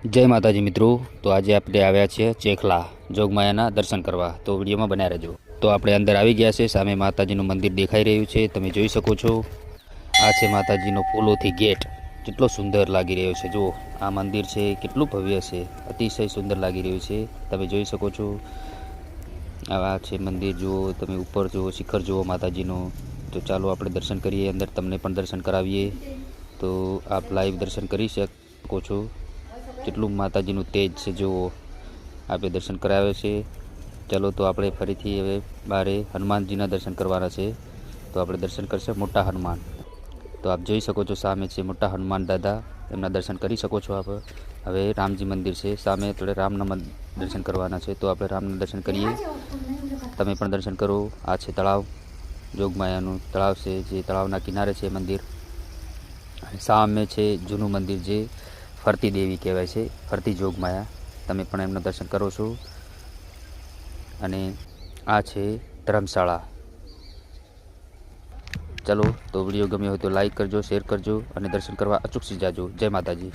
જય માતાજી મિત્રો, તો આજે આપણે આવ્યા છીએ ચેખલા જોગમાયાના દર્શન કરવા, તો વિડીયોમાં બન્યા રહેજો। તો આપણે અંદર આવી ગયા છે, સામે માતાજીનું મંદિર દેખાઈ રહ્યું છે, તમે જોઈ શકો છો। આ છે માતાજીનો ફૂલોથી ગેટ, કેટલો સુંદર લાગી રહ્યો છે। જુઓ આ મંદિર છે, કેટલું ભવ્ય છે, અતિશય સુંદર લાગી રહ્યું છે, તમે જોઈ શકો છો। આ છે મંદિર, જુઓ તમે ઉપર જુઓ, શિખર જુઓ માતાજીનું। તો ચાલો આપણે દર્શન કરીએ, અંદર તમને પણ દર્શન કરાવીએ। તો આપ લાઈવ દર્શન કરી શકો છો, કેટલું માતાજીનું તેજ છે, જુઓ આપણે દર્શન કરાવે છે। ચલો તો આપણે ફરીથી હવે બારે હનુમાનજીના દર્શન કરવાના છે, તો આપણે દર્શન કરશે મોટા હનુમાન। તો આપ જોઈ શકો છો, સામે છે મોટા હનુમાન દાદા, એમના દર્શન કરી શકો છો આપ। હવે રામજી મંદિર છે સામે, એટલે રામના દર્શન કરવાના છે, તો આપણે રામના દર્શન કરીએ, તમે પણ દર્શન કરો। આ છે તળાવ, જોગમાયાનું તળાવ છે, જે તળાવના કિનારે છે મંદિર। અને સામે છે જૂનું મંદિર, જે ફરતી દેવી કહેવાય છે, ફરતી જોગમાયા, તમે પણ એમના દર્શન કરો છો। અને આ છે ધર્મશાળા। ચલો તો વિડીયો ગમ્યો હોય તો લાઈક કરજો, શેર કરજો અને દર્શન કરવા અચૂક જાજો। જય માતાજી।